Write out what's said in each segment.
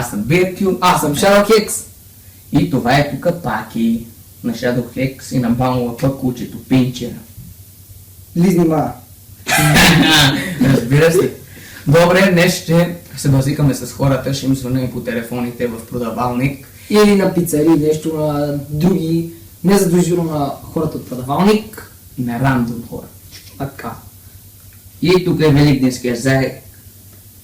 аз съм Биркю, аз съм Shadow Hex. И това е тук Паки на Shadow Hex и на Бамова пък кучето Пинчера. Лизни ма. Разбира се. Добре, днес ще се базикаме с хората, ще им звъним по телефоните в продавалник. Или на пицари, нещо на други, не задължително на хората от продавалник. На рандом хора. Така. И тук е великденския заек.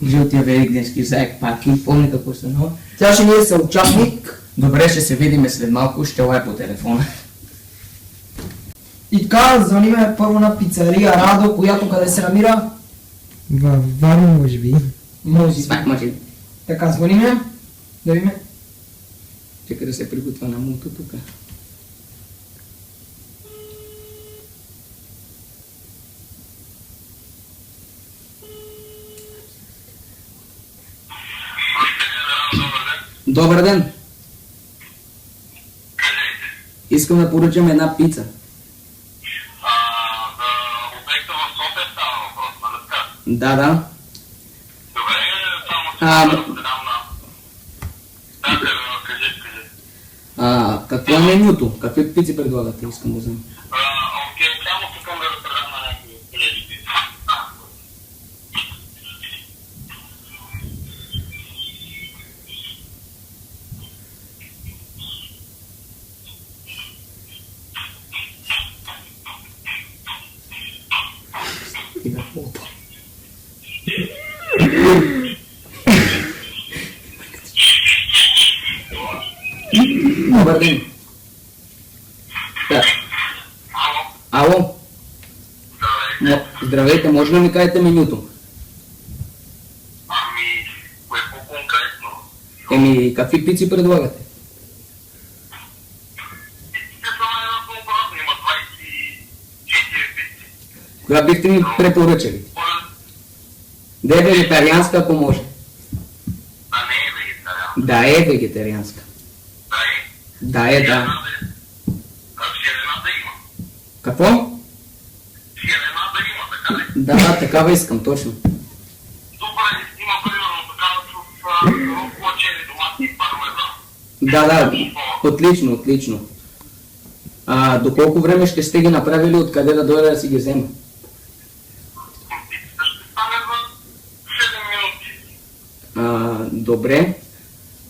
Жълтия великденски заек Паки. Помни какво се нова. Тя ще ни е съучастник. Добре, ще се видиме след малко, ще лай по телефона. И така, звъниме първо на пицария Радо, която къде се намира? Във Варна, може би. Може. Може. Така, звъниме. Да видим. Чека да се приготвя на мулто тук. Добър ден! Искам да поръчам една пица. За обекта в София става въпрос, нали така? Да. Добре, само А, ще да дам на... Да, кажи. Какво е менюто? Какви пици предлагате? Искам да знам. Окей, само искам да разпредам на някакви колеги. Добър ден! Да. Ало? Здравейте, може ли да ми кажете менюто? Кое по-конкретно? Какви пици предлагате? Те са еднакво има 24 пици. Коя бихте ми препоръчали? Да е вегетарианска, ако може. Да не е вегетарианска. Да е вегетарианска. Да. Сирената има. Какво? Сирената има, така ли? Да, такава искам, точно. Добре, има примерно такава с плачени домати и пармезан. Да, отлично. До колко време ще сте ги направили, откъде да дойда да си ги взема? Пицата ще стане за 7 минути. Добре.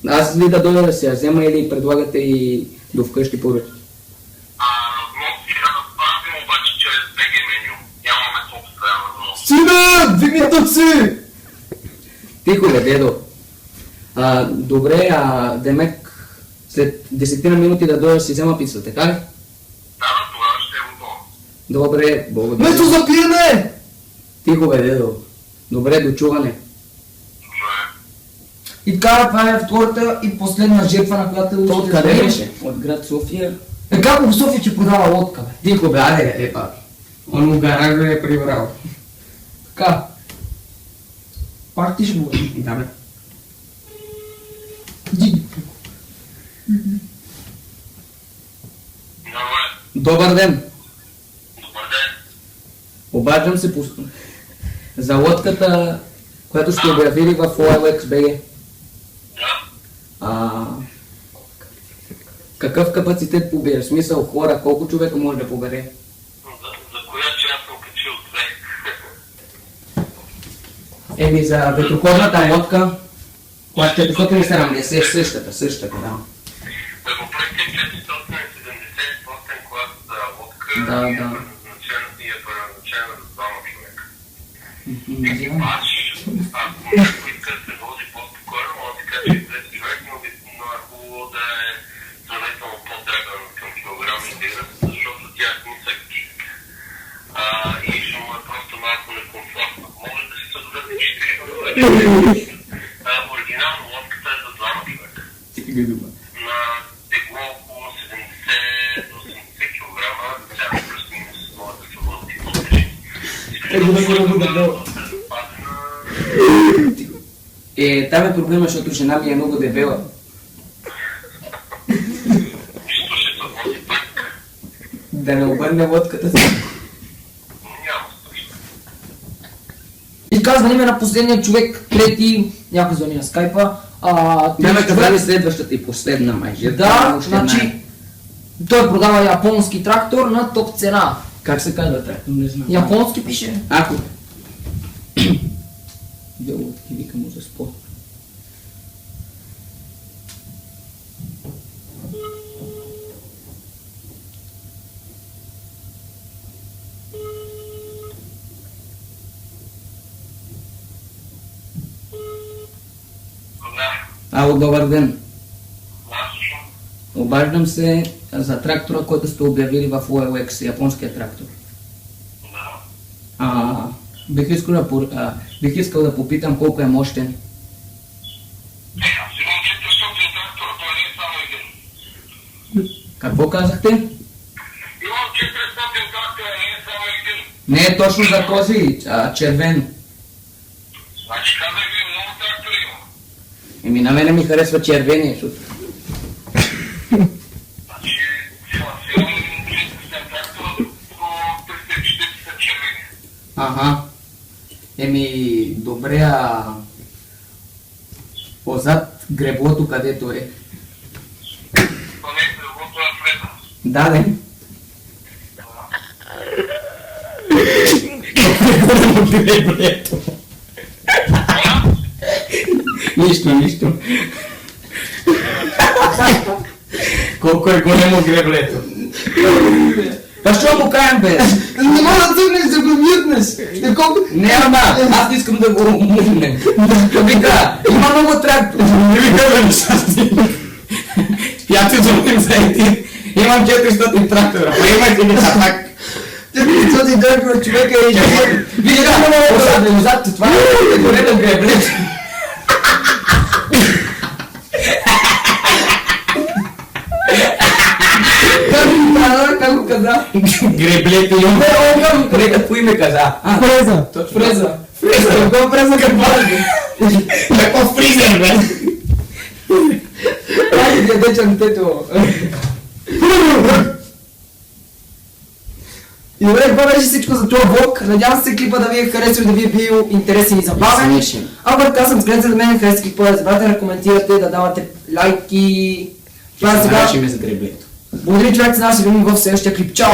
Аз ли да дойда да си я взема или предлагате и до вкъщи поръчки? Носи да правим обаче чрез БГ меню. Нямаме собствена възможност. Сина, дигни си! Тихо бе, дедо. Добре, Демек, след 10 минути да дойда да си взема пица, така ли? Да, тогава ще е готово. Добре, благодаря. Место за пиене! Тихо бе, дедо. Добре, до чуване. И така, това е втората и последна жертва, на която То ще откъде звъним. беше? От град София? Как в София, че продава лодка, бе? Тихо бе, аде, папи. Он му гараж да е прибрал. Така. Пак ти ще говориш. Да бе. Дигни. Добър ден. Добър ден. Обаждам се за лодката, която ще обявили в OLX.BG. Да. Какъв капацитет побира? В смисъл хора, колко човека може да побере? За коя част съм качил две? За ветроходната лодка, която е 470, същата, да. Да го пръкам 470 платен клас за лодка. Да. И е предназначена за двама човека. Екипаж, ако някой иска да се вози по-спокойно, може да каже 10 човека, но обикновено е хубаво да е сравнително по-дребен към килограм и дигра, защото тя е нисък диск. И ще му е просто малко некомфортно. Може да си създадете 4 човека. Оригинално лодката е за двама човека. На тегло около 70-80 кг, тя е плюс-минус може да се вози по-тежи. Там е проблема, защото жена ми е много дебела. Нищо ще се вози пак. Да не обърне лодката си. Няма страшно. И така, звъниме на последния човек, трети, някой звъни на скайпа. Бяхме казали следващата и последна май. Да, Още една. значи той продава японски трактор на топ цена. Как се казва трактор? Не знам. Японски пише. Ако. Дело, ти викам му за спорт. Ало, добър ден. Обаждам се за трактора, който сте обявили в OLX, японския трактор. Бих искал да попитам колко е мощен. Какво казахте? Имам 400 трактора, не е само един. Не е точно за този червен. Значи казах ви, много трактори има. На мене ми харесва червения, защото... Значи, имам 400 трактора, по 340 са червени. Ага. Добре, позад греблото където е. Това не е другото на Фреда. Да, не. Нищо. Колко е големо греблето. А що му кажем, бе? Не мога да цъкнеш да го мютнеш. Не, ама, аз не искам да го мутне. Вика, има много трактори. Не ви казвам нещасти. Я ти звъним за ети. Имам 400 трактора. Приемайте ги за пак. 400 трактора човека е... Вика, отзад, това е големо греблето. Как го каза? Греблето има. Не, какво име каза? Фреза. Фреза. Какво фреза какво? Какво фризер, бе? Айде, дядечан тето. И добре, това беше всичко за този влог. Надявам се клипа да ви е харесал и да ви е бил интересен и забавен. Ако така съм сгледал за мен, харесайте какво да забравяйте да коментирате, да давате лайки. Това е сега. ме за греблето. Благодаря, човек, за нас се видим в следващия клип. Чао!